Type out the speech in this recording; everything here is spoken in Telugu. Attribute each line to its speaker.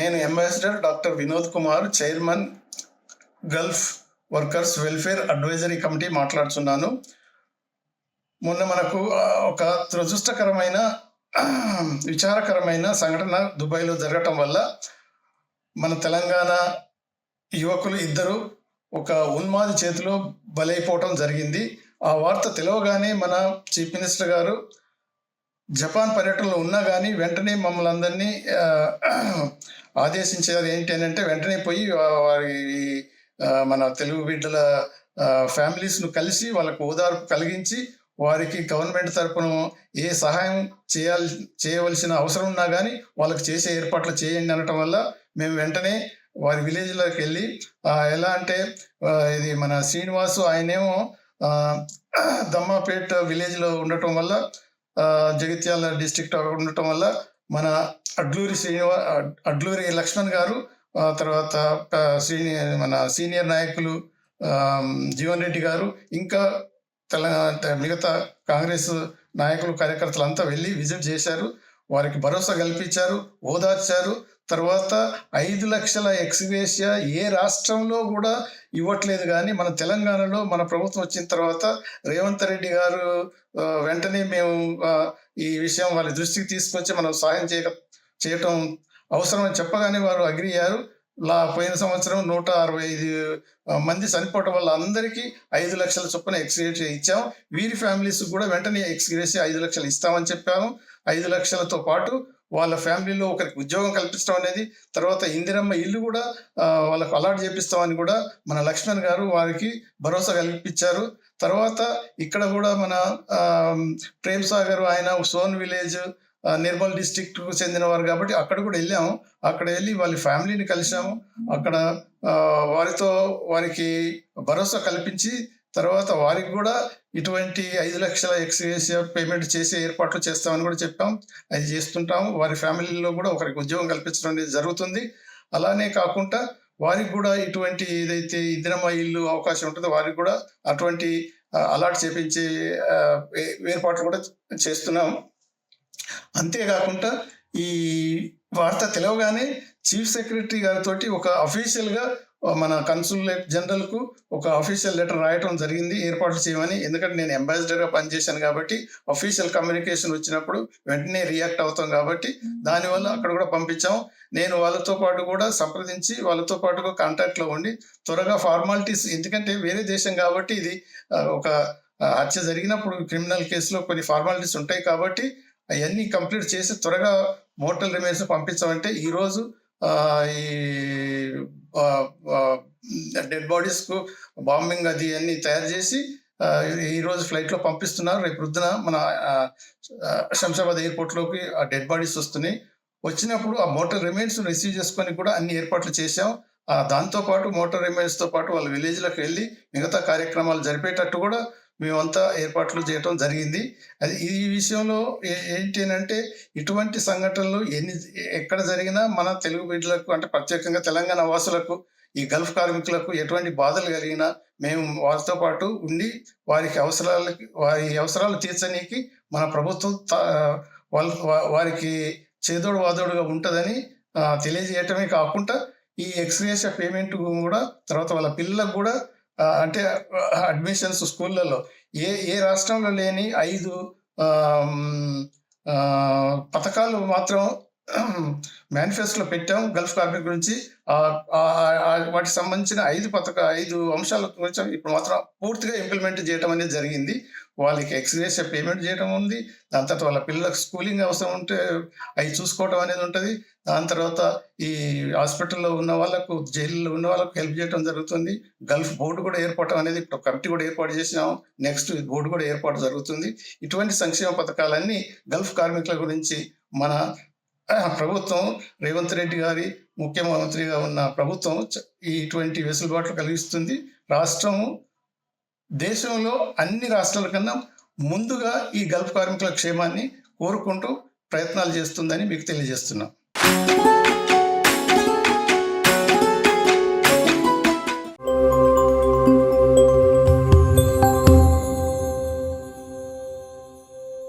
Speaker 1: నేను ambassador doctor Vinod Kumar, chairman Gulf workers welfare advisory committee మాట్లాడుతున్నాను. మొన్న మనకు ఒక దురదృష్టకరమైన విచారకరమైన సంఘటన దుబాయ్లో జరగటం వల్ల మన తెలంగాణ యువకులు ఇద్దరు ఒక ఉన్మాది చేతిలో బలైపోవటం జరిగింది. ఆ వార్త తెలవగానే మన చీఫ్ మినిస్టర్ గారు జపాన్ పర్యటనలో ఉన్నా కానీ వెంటనే మమ్మల్ని అందరినీ ఆదేశించారు. ఏంటి అని అంటే వెంటనే పోయి వారి మన తెలుగు బిడ్డల ఫ్యామిలీస్ను కలిసి వాళ్ళకు ఓదార్పు కలిగించి వారికి గవర్నమెంట్ తరపున ఏ సహాయం చేయవలసిన అవసరం ఉన్నా కానీ వాళ్ళకి చేసే ఏర్పాట్లు చేయండి అనటం వల్ల మేము వెంటనే వారి విలేజ్లోకి వెళ్ళి ఎలా అంటే ఇది మన శ్రీనివాసు ఆయనేమో దమ్మాపేట్ విలేజ్లో ఉండటం వల్ల జగిత్యాల డిస్ట్రిక్ట్ ఉండటం వల్ల మన అడ్లూరి లక్ష్మణ్ గారు, తర్వాత మన సీనియర్ నాయకులు జీవన్ రెడ్డి గారు, ఇంకా మిగతా కాంగ్రెస్ నాయకులు కార్యకర్తలు అంతా వెళ్ళి విజిట్ చేశారు. వారికి భరోసా కల్పించారు, ఓదార్చారు. తర్వాత 5 లక్షల ఎక్స్గ్రేషియా ఏ రాష్ట్రంలో కూడా ఇవ్వట్లేదు. కానీ మన తెలంగాణలో మన ప్రభుత్వం వచ్చిన తర్వాత రేవంత్ రెడ్డి గారు వెంటనే మేము ఈ విషయం వాళ్ళ దృష్టికి తీసుకొచ్చి మనం సహాయం చేయటం అవసరం అని చెప్పగానే వారు అగ్రి అయ్యారు. పోయిన సంవత్సరం 165 మంది చనిపోవటం వల్ల అందరికీ 5 లక్షల చొప్పున ఎక్స్గ్రేషియా ఇచ్చాము. వీరి ఫ్యామిలీస్ కూడా వెంటనే ఎక్స్గ్రేషియా 5 లక్షలు ఇస్తామని చెప్పాము. 5 లక్షలతో పాటు వాళ్ళ ఫ్యామిలీలో ఒకరికి ఉద్యోగం కల్పించడం అనేది, తర్వాత ఇందిరమ్మ ఇల్లు కూడా వాళ్ళకు అలాట్ చేపిస్తామని కూడా మన లక్ష్మణ్ గారు వారికి భరోసా కల్పించారు. తర్వాత ఇక్కడ కూడా మన ప్రేమ్ సాగర్ ఆయన సోన్ విలేజ్ నిర్మల్ డిస్ట్రిక్ట్కు చెందినవారు కాబట్టి అక్కడ కూడా వెళ్ళాము. అక్కడ వెళ్ళి వాళ్ళ ఫ్యామిలీని కలిసాము. అక్కడ వారికి భరోసా కల్పించి తర్వాత వారికి కూడా ఇటువంటి 5 లక్షల ఎక్స్గ్రేషియా పేమెంట్ చేసే ఏర్పాట్లు చేస్తామని కూడా చెప్పాం. అది చేస్తుంటాము. వారి ఫ్యామిలీలో కూడా ఒకరికి ఉద్యోగం కల్పించడం అనేది జరుగుతుంది. అలానే కాకుండా వారికి కూడా ఇటువంటి ఏదైతే ఇందిరమ్మ ఇల్లు అవకాశం ఉంటుందో వారికి కూడా అటువంటి అలాట్ చేపించే ఏర్పాట్లు కూడా చేస్తున్నాము. అంతేకాకుండా ఈ వార్త తెలవగానే చీఫ్ సెక్రటరీ గారితో ఒక అఫీషియల్గా మన కన్సులేట్ జనరల్కు ఒక అఫీషియల్ లెటర్ రాయటం జరిగింది ఏర్పాట్లు చేయమని. ఎందుకంటే నేను అంబాసిడర్గా పనిచేశాను కాబట్టి అఫీషియల్ కమ్యూనికేషన్ వచ్చినప్పుడు వెంటనే రియాక్ట్ అవుతాం కాబట్టి దానివల్ల అక్కడ కూడా పంపించాం. నేను వాళ్ళతో పాటు కూడా సంప్రదించి వాళ్ళతో పాటుగా కాంటాక్ట్లో ఉండి త్వరగా ఫార్మాలిటీస్, ఎందుకంటే వేరే దేశం కాబట్టి ఇది ఒక హత్య జరిగినప్పుడు క్రిమినల్ కేసులో కొన్ని ఫార్మాలిటీస్ ఉంటాయి కాబట్టి అవన్నీ కంప్లీట్ చేసి త్వరగా మోర్టల్ రిమైన్స్ పంపించామంటే ఈరోజు ఈ డెడ్ బాడీస్కు బాంబింగ్ అది అన్ని తయారు చేసి ఈరోజు ఫ్లైట్లో పంపిస్తున్నారు. రేపు పొద్దున మన శంషాబాద్ ఎయిర్పోర్ట్లోకి ఆ డెడ్ బాడీస్ వస్తున్నాయి. వచ్చినప్పుడు ఆ మోర్టల్ రిమైన్స్ రిసీవ్ చేసుకొని కూడా అన్ని ఏర్పాట్లు చేశాం. దాంతోపాటు మోర్టల్ రిమైన్స్తో పాటు వాళ్ళ విలేజ్లకు వెళ్ళి మిగతా కార్యక్రమాలు జరిపేటట్టు కూడా మేమంతా ఏర్పాట్లు చేయటం జరిగింది. అది ఈ విషయంలో ఏంటి అంటే ఇటువంటి సంఘటనలు ఎక్కడ జరిగినా మన తెలుగు బిడ్డలకు, అంటే ప్రత్యేకంగా తెలంగాణ వాసులకు, ఈ గల్ఫ్ కార్మికులకు ఎటువంటి బాధలు కలిగినా మేము వారితో పాటు ఉండి వారి అవసరాలు తీర్చనీకి మన ప్రభుత్వం వారికి చేదోడు వాదోడుగా ఉంటుందని తెలియజేయటమే కాకుండా ఈ ఎక్స్గ్రేషియా పేమెంట్ కూడా తర్వాత వాళ్ళ పిల్లలకు కూడా అంటే అడ్మిషన్స్ స్కూళ్ళల్లో ఏ రాష్ట్రంలో లేని 5 పథకాలు మాత్రం మేనిఫెస్టోలో పెట్టాం గల్ఫ్ కార్మికుల గురించి. వాటికి సంబంధించిన 5 అంశాల గురించి ఇప్పుడు మాత్రం పూర్తిగా ఇంప్లిమెంట్ చేయడం అనేది జరిగింది. వాళ్ళకి ఎక్స్గ్రేషియా పేమెంట్ చేయడం ఉంది. దాని తర్వాత వాళ్ళ పిల్లలకు స్కూలింగ్ అవసరం ఉంటే అవి చూసుకోవడం అనేది ఉంటుంది. దాని తర్వాత ఈ హాస్పిటల్లో ఉన్న వాళ్ళకు, జైల్లో ఉన్న వాళ్ళకు హెల్ప్ చేయడం జరుగుతుంది. గల్ఫ్ బోర్డు కూడా ఏర్పడటం అనేది ఇప్పుడు కమిటీ కూడా ఏర్పాటు చేసినాం. నెక్స్ట్ బోర్డు కూడా ఏర్పాటు జరుగుతుంది. ఇటువంటి సంక్షేమ పథకాలన్నీ గల్ఫ్ కార్మికుల గురించి మన ప్రభుత్వం, రేవంత్ రెడ్డి గారి ముఖ్యమంత్రిగా ఉన్న ప్రభుత్వం ఇటువంటి వెసులుబాట్లు కలిగిస్తుంది. రాష్ట్రము దేశంలో అన్ని రాష్ట్రాల కన్నా ముందుగా ఈ గల్ఫ్ కార్మికుల క్షేమాన్ని కోరుకుంటూ ప్రయత్నాలు చేస్తుందని మీకు తెలియజేస్తున్నాం.